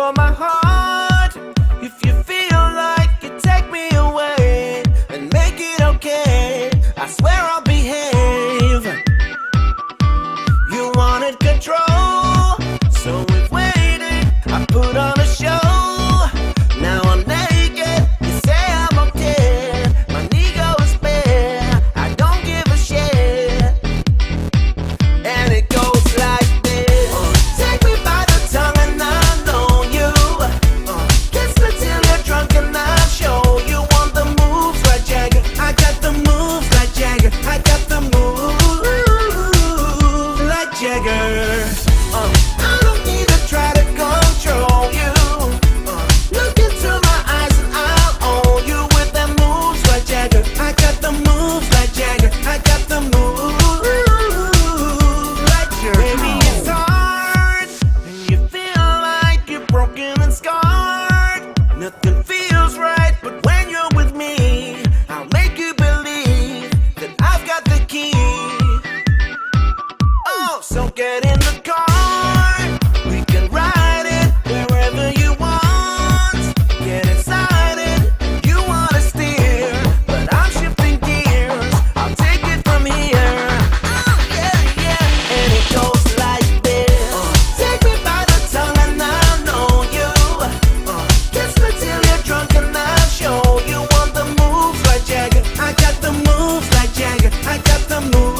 for my heart. If you feel like you take me away and make it okay, I swear I'll behave. You wanted control, so we've waited. I put on a show. Now I'm naked. You say I'm okay. My ego is bare. I don't give a shit. And it goes like this. Take me by the tongue and I'll know you. Kiss me till you're drunk and I'll show you. Want the moves like Jagger? I got the moves like Jagger. I got the moves like Jagger. I don't need to try to control you. Look into my eyes and I'll own you with them moves like Jagger. I got the moves like Jagger. I got the moves like Jagger. Baby, it's hard and you feel like you're broken and scarred. Nothing feels right, but when you're with me, I'll make you believe that I've got the key. Oh, so get in the car. We can ride it wherever you want. Get inside it. You wanna steer, but I'm shifting gears. I'll take it from here. Yeah, yeah. And it goes like this. Take me by the tongue and I'll know you. Kiss me till you're drunk and I'll show you. Want the moves like Jagger? I got the moves like Jagger. I got the moves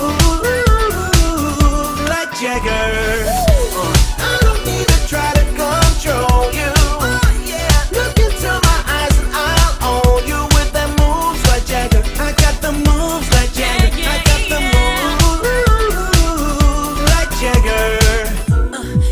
like Jagger. I don't need to try to control you. Look into my eyes and I'll own you with them moves like Jagger. I got the moves like Jagger. I got the moves like Jagger.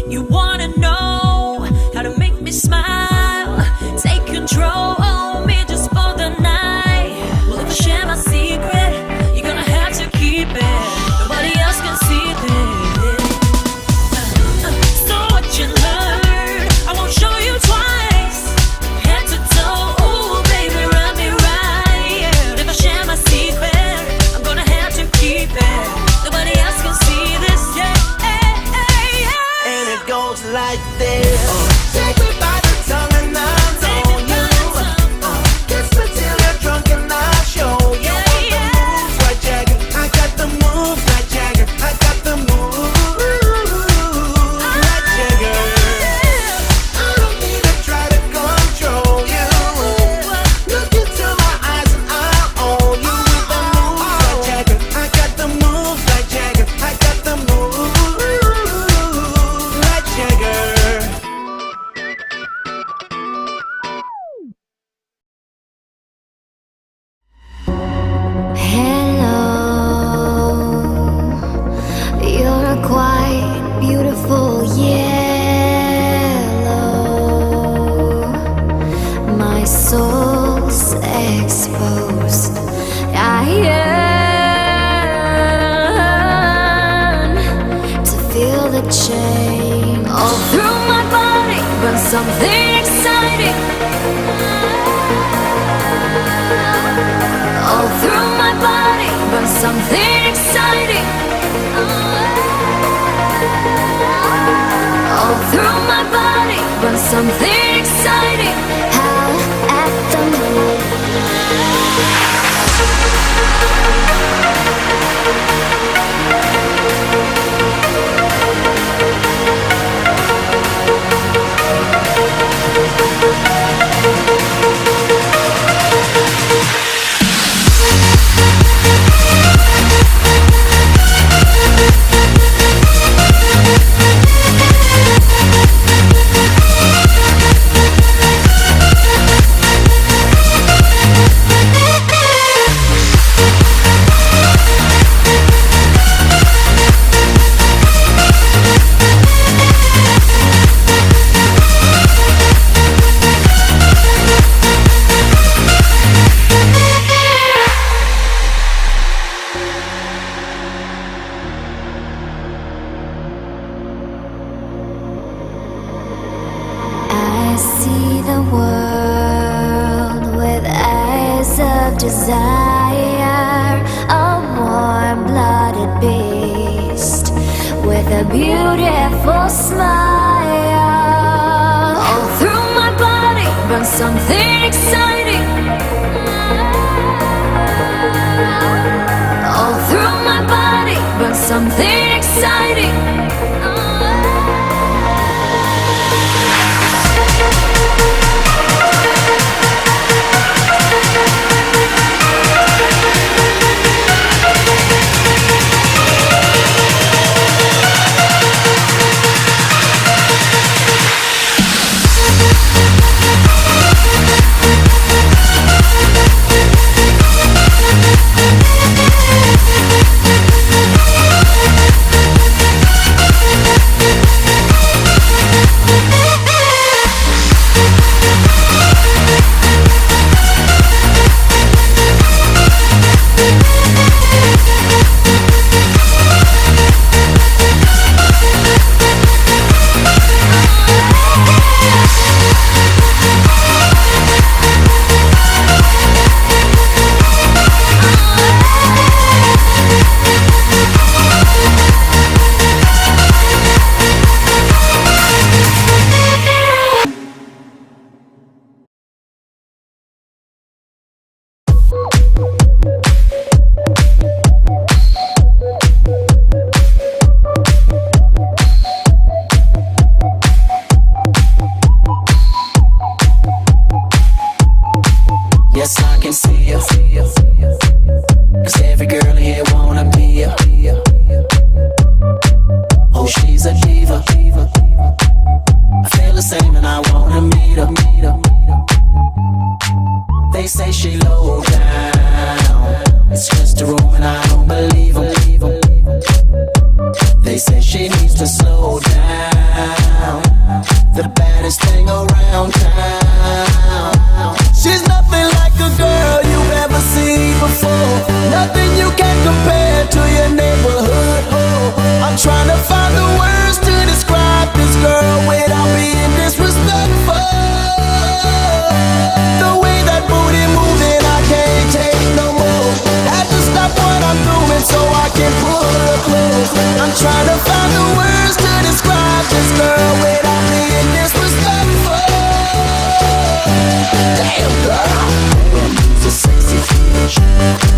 You wanna know how to make me smile? Take control of me just for the night. Well, if I share my secret, you're gonna have to keep it. Nobody else can see this. So what you learn, I won't show you twice. Head to toe, ooh, baby, rub me right. But if I share my secret, I'm gonna have to keep it. Nobody else can see this, yeah. And it goes like this. Take me by the tongue and I'll know you. Kiss me till you're drunk and I'll show you. Want the moves like Jagger? I got the moves like Jagger. I got the moves like Jagger. I don't need to try to control you. Look into my eyes and I'll own you with the moves like Jagger. I got the moves like Jagger. I got the moves like Jagger. Hello, you're quite beautiful yellow. My soul's exposed. I yearn to feel the chain all through my body, but something exciting. All through my body, but something exciting. All through my body, but something exciting. Howl at the moon. desire, a warm-blooded beast with a beautiful smile. All through something exciting. All through my body, but something exciting. Yes, I can see you. 'Cause every girl here wanna be you. Oh, she's a diva. I feel the same and I wanna meet her. They say she low down. It's just a room and I don't believe them. They say she needs to slow down. The baddest thing around town. She's nothing like a girl you've ever seen before. Nothing you can compare to your neighborhood. I'm trying to find the words to describe this girl without being disrespectful. The way that booty moving, I can't take no more. Had to stop what I'm doing so I can pull her close. I'm trying to find the words to describe this girl without being disrespectful. Damn girl, you's a sexy bitch,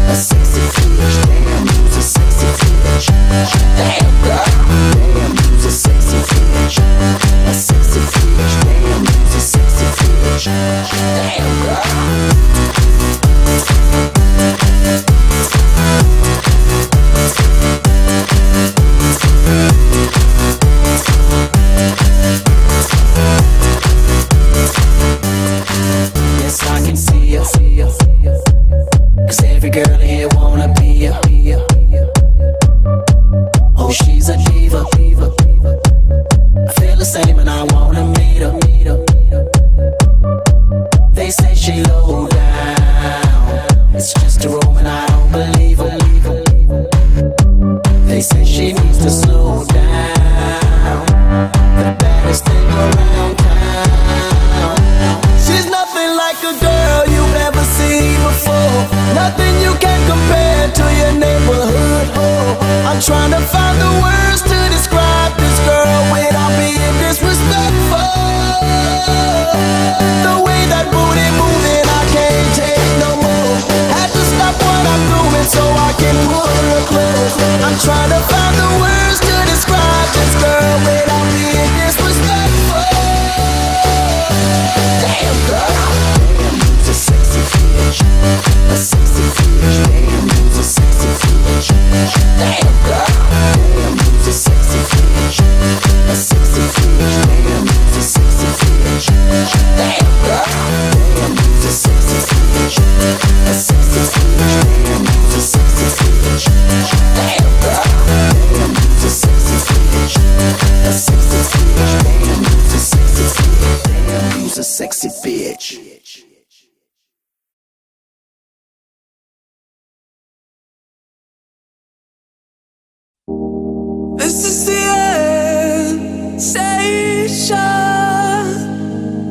a sexy bitch. Damn, you's a sexy bitch. Damn girl, damn, you's a sexy bitch, a sexy bitch. Damn, you's a sexy bitch. Damn girl. Yes, I can see you. 'Cause every girl here wanna be you. Oh, she's a diva. I feel the same and I wanna meet her. They say she low down. It's just a room and I don't believe her. They say she needs to slow down. The baddest thing around town. She's nothing like a girl you've ever seen before. Nothing you can compare to your neighborhood. I'm trying to find the words to describe this girl without being disrespectful. The way that booty moving, I can't take no more. Had to stop what I'm doing so I can pull her close. I'm trying to find the words to describe this girl without being disrespectful. Damn girl, damn, you's a sexy bitch, a sexy bitch. Damn, you's a sexy bitch. Damn girl, damn, you's a sexy bitch, a sexy bitch. Damn, you's a sexy bitch. Damn girl, damn, you's a sexy bitch, a sexy bitch. Damn, you's a sexy bitch. Damn girl, damn, you's a sexy bitch, a sexy bitch. Damn, you's a sexy bitch. Damn, you's a sexy bitch. This is the end station,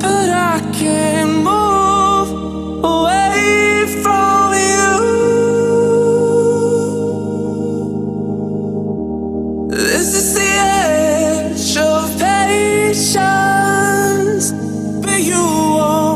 but I can't move away from you. This is the edge of patience, but you won't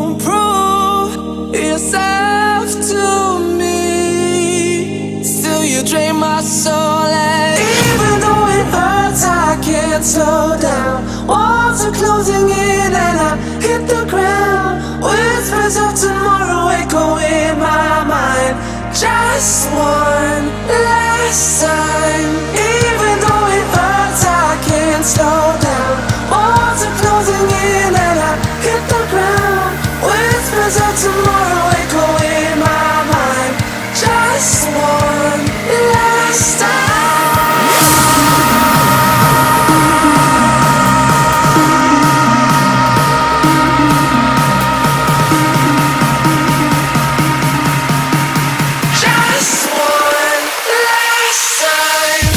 slow down. Walls are closing in and I hit the ground. Whispers of tomorrow echo in my mind. Just one last time. Even though it hurts, I can't slow down. Walls are closing in and I hit the ground. Whispers of tomorrow echo in my mind. Just one last time. Just one last time.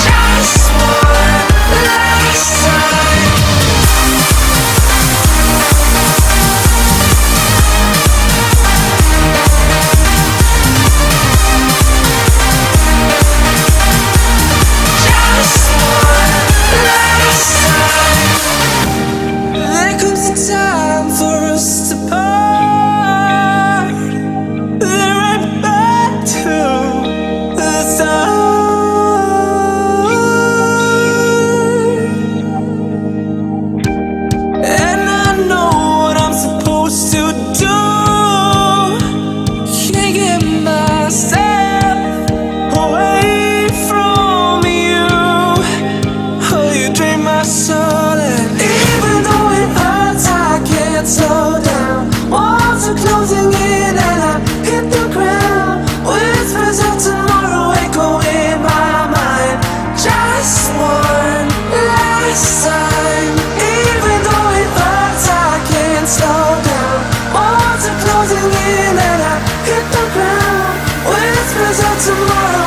Just one last time. Just one last time. There comes a time for us to part. Then right back to the start. And I know what I'm supposed to do. Can't get myself away from you. Oh, you drain my soul, and even though it hurts, I can't slow down. Walls are closing in and I hit the ground. Whispers of tomorrow echo in my mind. Just one last time. Even though it hurts, I can't slow down. Walls are closing in and I hit the ground. Whispers of tomorrow